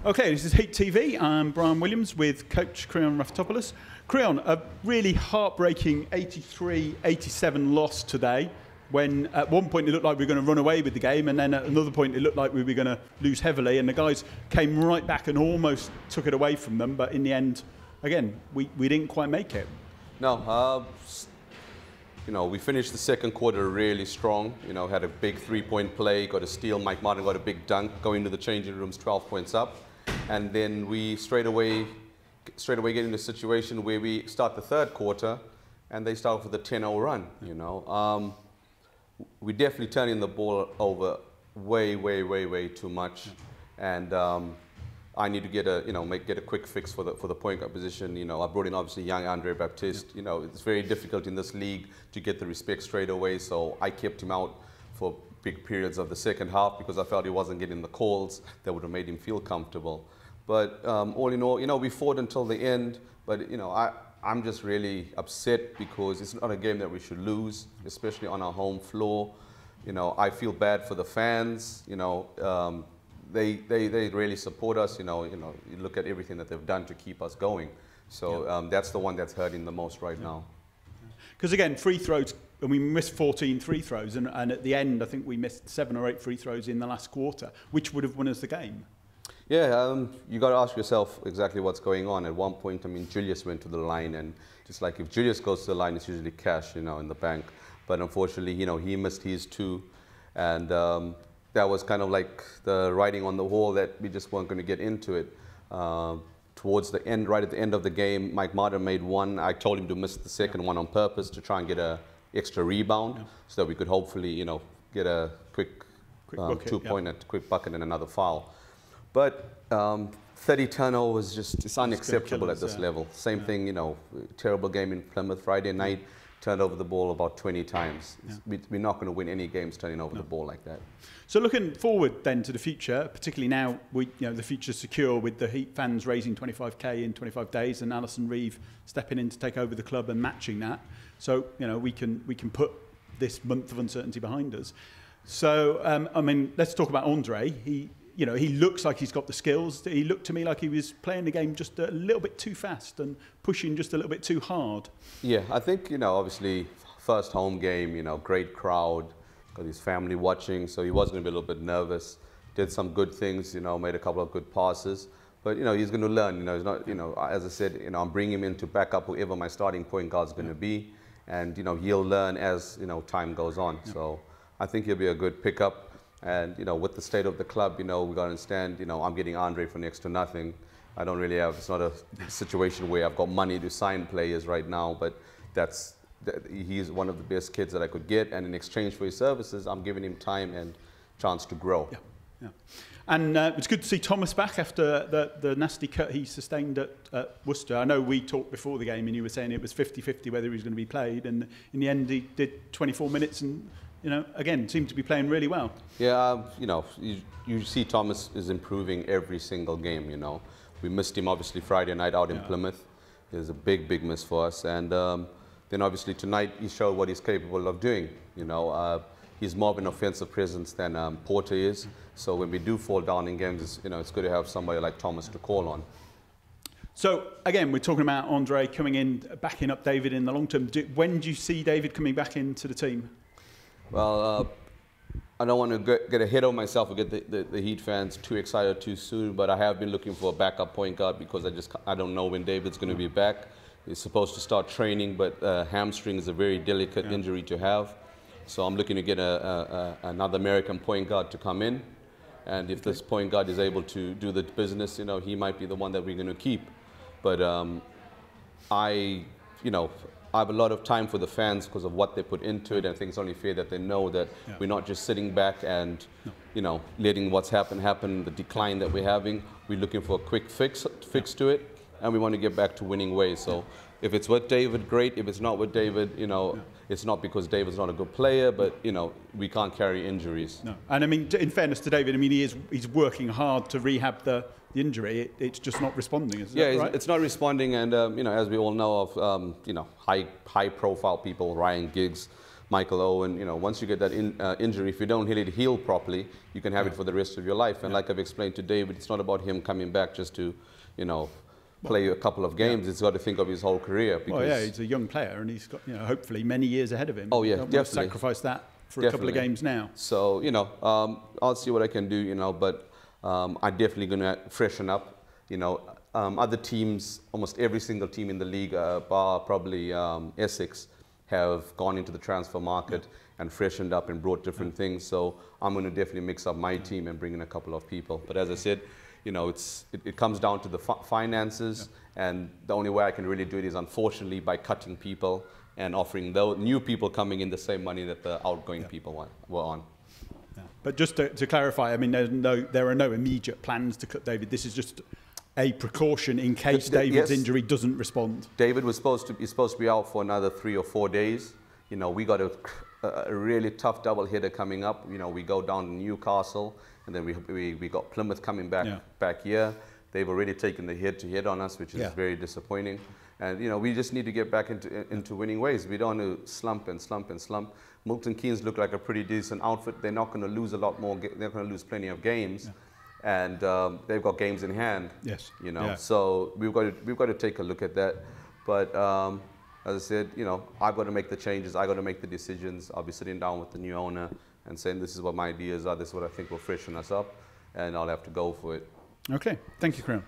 Okay, this is Heat TV. I'm Brian Williams with coach Creon Rafatopoulos. Creon, a really heartbreaking 83-87 loss today, when at one point it looked like we were going to run away with the game, and then at another point it looked like we were going to lose heavily, and the guys came right back and almost took it away from them, but in the end, again, we didn't quite make it. No, we finished the second quarter really strong. Had a big three-point play, got a steal. Mike Martin got a big dunk, going to the changing rooms 12 points up. And then we straight away get in a situation where we start the third quarter and they start with a 10-0 run, We definitely turning the ball over way too much. And I need to get a quick fix for the point guard position. I brought in obviously young Andre Baptiste. It's very difficult in this league to get the respect straight away. So I kept him out for big periods of the second half because I felt he wasn't getting the calls that would have made him feel comfortable. But all in all, we fought until the end. But I'm just really upset because it's not a game that we should lose, especially on our home floor. I feel bad for the fans. They really support us. You look at everything that they've done to keep us going. So that's the one that's hurting the most right now. Because again, free throws, and we missed 14 free throws, and at the end, I think we missed 7 or 8 free throws in the last quarter, which would have won us the game. Yeah, you got to ask yourself exactly what's going on. At one point, Julius went to the line, and just like if Julius goes to the line, it's usually cash, in the bank. But unfortunately, he missed his too, and that was kind of like the writing on the wall that we just weren't going to get into it. Towards the end, right at the end of the game, Mike Martin made one. I told him to miss the second one on purpose to try and get a extra rebound so that we could hopefully, get a quick two-pointer, quick bucket and another foul. But 30 turnovers it's unacceptable at this level. Same thing, terrible game in Plymouth Friday night. Turned over the ball about 20 times. We're not going to win any games turning over the ball like that. So looking forward then to the future, particularly now the future's secure with the Heat fans raising 25k in 25 days and Alison Reeve stepping in to take over the club and matching that. So we can put this month of uncertainty behind us. So let's talk about Andre. He looks like he's got the skills. He looked to me like he was playing the game just a little bit too fast and pushing just a little bit too hard. Yeah, I think, obviously, first home game, great crowd, got his family watching, so he was going to be a little bit nervous. Did some good things, made a couple of good passes. But, he's going to learn, he's not, as I said, I'm bringing him in to back up whoever my starting point guard is going to be. And, he'll learn as, time goes on. Yeah. So I think he'll be a good pickup. And, with the state of the club, we got to understand, I'm getting Andre for next to nothing. I don't really have, it's not a situation where I've got money to sign players right now, but he's one of the best kids that I could get. And in exchange for his services, I'm giving him time and chance to grow. Yeah. And it's good to see Thomas back after the nasty cut he sustained at Worcester. I know we talked before the game and you were saying it was 50-50 whether he was going to be played. And in the end, he did 24 minutes and again, seemed to be playing really well. Yeah, you see Thomas is improving every single game, We missed him, obviously, Friday night out in Plymouth. It was a big miss for us. And then, obviously, tonight he showed what he's capable of doing. He's more of an offensive presence than Porter is. So when we do fall down in games, it's good to have somebody like Thomas to call on. So, again, we're talking about Andre coming in, backing up David in the long term. When do you see David coming back into the team? Well, I don't want to get ahead of myself or get the Heat fans too excited too soon, but I have been looking for a backup point guard because I don't know when David's going to be back. He's supposed to start training, but hamstring is a very delicate injury to have. So I'm looking to get another American point guard to come in, and if this point guard is able to do the business, he might be the one that we're going to keep. But I have a lot of time for the fans because of what they put into it, and I think it's only fair that they know that we're not just sitting back and, letting what's happen, the decline that we're having. We're looking for a quick fix to it, and we want to get back to winning ways. So if it's with David, great. If it's not with David, it's not because David's not a good player, but, we can't carry injuries. No. And, in fairness to David, he's working hard to rehab the injury. It's just not responding, is that right? It's not responding, and, as we all know of, high-profile people, Ryan Giggs, Michael Owen, you know, once you get that injury, if you don't let it heal properly, you can have it for the rest of your life. And like I've explained to David, it's not about him coming back just to, you know, play a couple of games. It's got to think of his whole career. Well, yeah, he's a young player, and he's got, you know, hopefully many years ahead of him. Oh, yeah, Don't definitely. want to sacrifice that for a couple of games now. So, you know, I'll see what I can do, you know, but I'm definitely going to freshen up, you know. Other teams, almost every single team in the league, bar probably Essex, have gone into the transfer market and freshened up and brought different things. So I'm going to definitely mix up my team and bring in a couple of people. But as I said, you know, it comes down to the finances, and the only way I can really do it is, unfortunately, by cutting people and offering those new people coming in the same money that the outgoing people were on. Yeah. But just to clarify, I mean, there are no immediate plans to cut David. This is just a precaution in case David's injury doesn't respond. David was supposed to be out for another 3 or 4 days. You know, we got a really tough double header coming up. You know, we go down to Newcastle, and then we got Plymouth coming back here. They've already taken the head-to-head on us, which is very disappointing. And, you know, we just need to get back into winning ways. We don't want to slump and slump and slump. Milton Keynes look like a pretty decent outfit. They're not going to lose a lot more. They're going to lose plenty of games. And they've got games in hand. Yes. You know, so we've got to take a look at that. But as I said, you know, I've got to make the changes. I've got to make the decisions. I'll be sitting down with the new owner and saying, this is what my ideas are. This is what I think will freshen us up, and I'll have to go for it. Okay. Thank you, Creon.